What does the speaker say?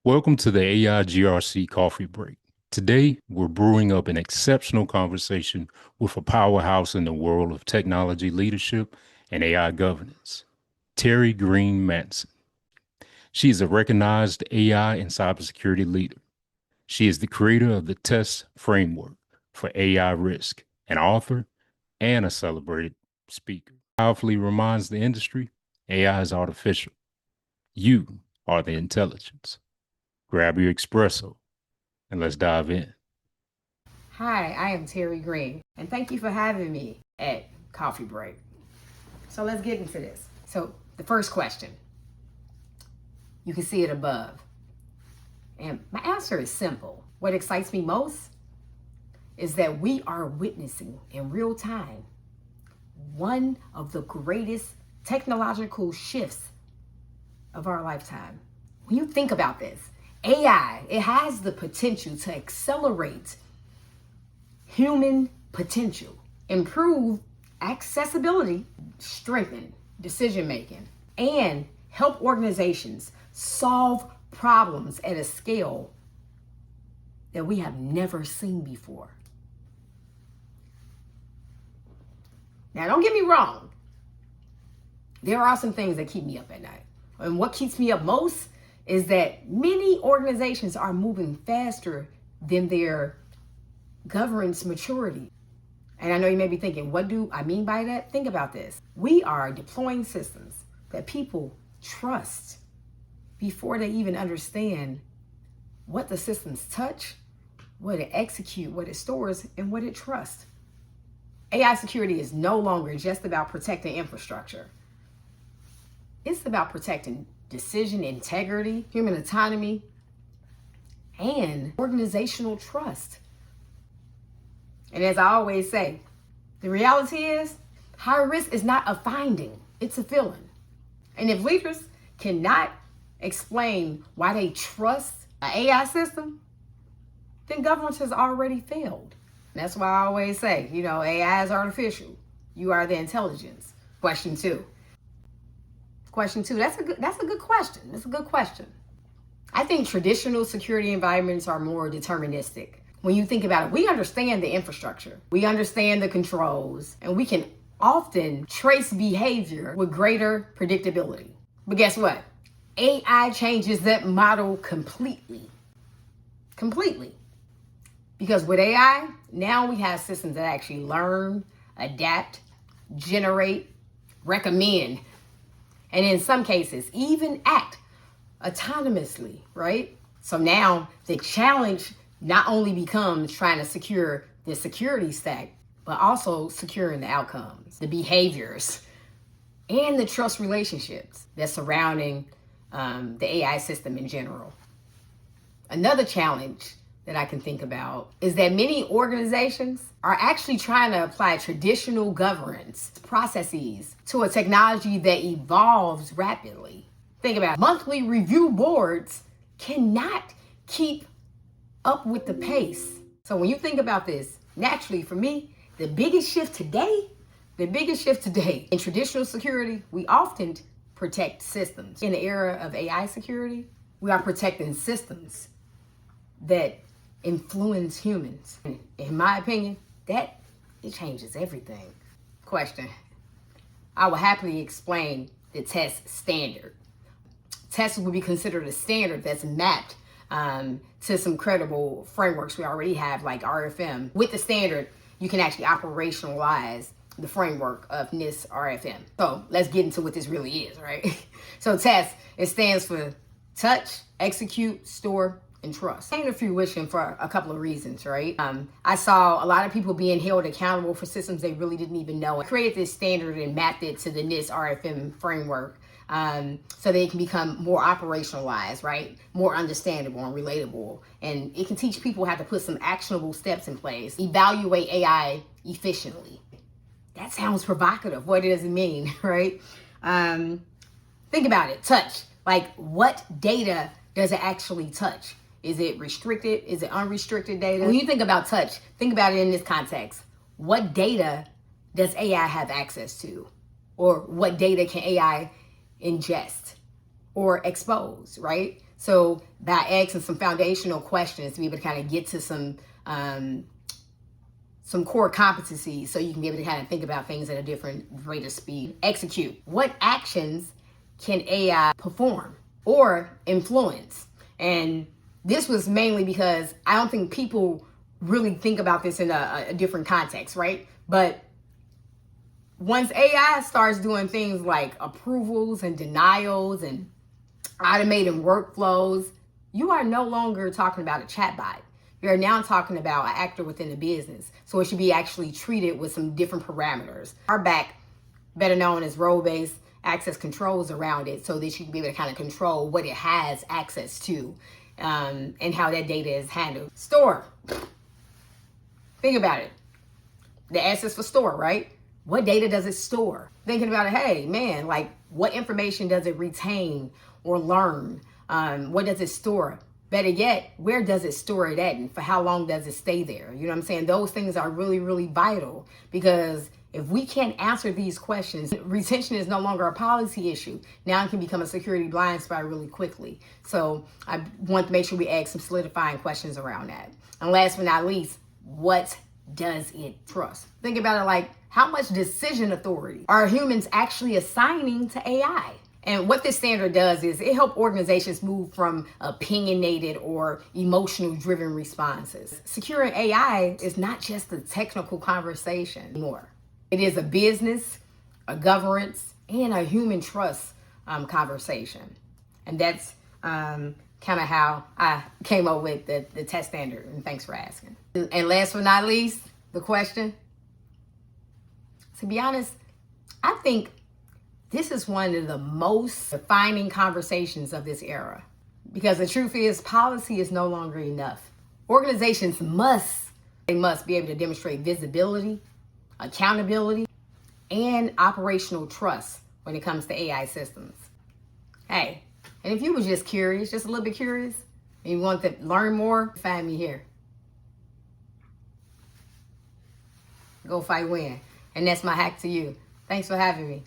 Welcome to the AI GRC Coffee Break. Today, we're brewing up an exceptional conversation with a powerhouse in the world of technology leadership and AI governance, Teri Green-Manson. She is a recognized AI and cybersecurity leader. She is the creator of the T.E.S.T framework for AI risk, an author, and a celebrated speaker. Powerfully reminds the industry AI is artificial. You are the intelligence. Grab your espresso and let's dive in. Hi, I am Teri Green, and thank you for having me at Coffee Break. So let's get into this. So the first question, you can see it above. And my answer is simple. What excites me most is that we are witnessing in real time one of the greatest technological shifts of our lifetime. When you think about this, AI, it has the potential to accelerate human potential, improve accessibility, strengthen decision making, and help organizations solve problems at a scale that we have never seen before. Now, don't get me wrong. There are some things that keep me up at night. And what keeps me up most is that many organizations are moving faster than their governance maturity. And I know you may be thinking, what do I mean by that? Think about this. We are deploying systems that people trust before they even understand what the systems touch, what it execute, what it stores, and what it trusts. AI security is no longer just about protecting infrastructure. It's about protecting decision integrity, human autonomy, and organizational trust. And as I always say, the reality is high risk is not a finding, it's a feeling. And if leaders cannot explain why they trust an AI system, then governance has already failed. And that's why I always say, AI is artificial. You are the intelligence. Question two, that's a good question. That's a good question. I think traditional security environments are more deterministic. When you think about it, we understand the infrastructure, we understand the controls, and we can often trace behavior with greater predictability. But guess what? AI changes that model completely. Completely. Because with AI, now we have systems that actually learn, adapt, generate, recommend, and in some cases, even act autonomously, right? So now the challenge not only becomes trying to secure the security stack, but also securing the outcomes, the behaviors, and the trust relationships that's surrounding the AI system in general. Another challenge that I can think about is that many organizations are actually trying to apply traditional governance processes to a technology that evolves rapidly. Think about it. Monthly review boards cannot keep up with the pace. So when you think about this, naturally for me, the biggest shift today in traditional security, we often protect systems. In the era of AI security, we are protecting systems that influence humans. In my opinion, it changes everything. Question. I will happily explain the T.E.S.T standard. T.E.S.T would be considered a standard that's mapped to some credible frameworks we already have, like RFM. With the standard, you can actually operationalize the framework of NIST RFM. So let's get into what this really is, right? So T.E.S.T, it stands for touch, execute, store, and trust. I ain't fruition for a couple of reasons, right? I saw a lot of people being held accountable for systems they really didn't even know. I created this standard and mapped it to the NIST RFM framework so they can become more operationalized, right? More understandable and relatable. And it can teach people how to put some actionable steps in place, evaluate AI efficiently. That sounds provocative. What does it mean, right? Think about it. Touch. Like, what data does it actually touch? Is it restricted? Is it unrestricted data? When you think about touch, think about it in this context. What data does AI have access to? Or what data can AI ingest or expose, right? So by asking some foundational questions to be able to kind of get to some core competencies so you can be able to kind of think about things at a different rate of speed. Execute. What actions can AI perform or influence? And this was mainly because I don't think people really think about this in a different context, right? But once AI starts doing things like approvals and denials and automating workflows, you are no longer talking about a chatbot. You're now talking about an actor within the business. So it should be actually treated with some different parameters. RBAC, better known as role-based access controls around it, so that you can be able to kind of control what it has access to and how that data is handled. Store. Think about it. The S is for store, right? What data does it store? Thinking about it, hey, man, like what information does it retain or learn? What does it store? Better yet, where does it store it at and for how long does it stay there? You know what I'm saying? Those things are really, really vital, because if we can't answer these questions, retention is no longer a policy issue. Now it can become a security blind spot really quickly. So I want to make sure we ask some solidifying questions around that. And last but not least, what does it trust? Think about it like, how much decision authority are humans actually assigning to AI? And what this standard does is it helps organizations move from opinionated or emotional driven responses. Securing AI is not just a technical conversation anymore. It is a business, a governance, and a human trust conversation. And that's kind of how I came up with the T.E.S.T standard. And thanks for asking. And last but not least, the question. To be honest, I think this is one of the most defining conversations of this era, because the truth is policy is no longer enough. Organizations must be able to demonstrate visibility, accountability, and operational trust when it comes to AI systems. Hey, and if you were just curious, just a little bit curious, and you want to learn more, find me here. Go fight, win. And that's my hack to you. Thanks for having me.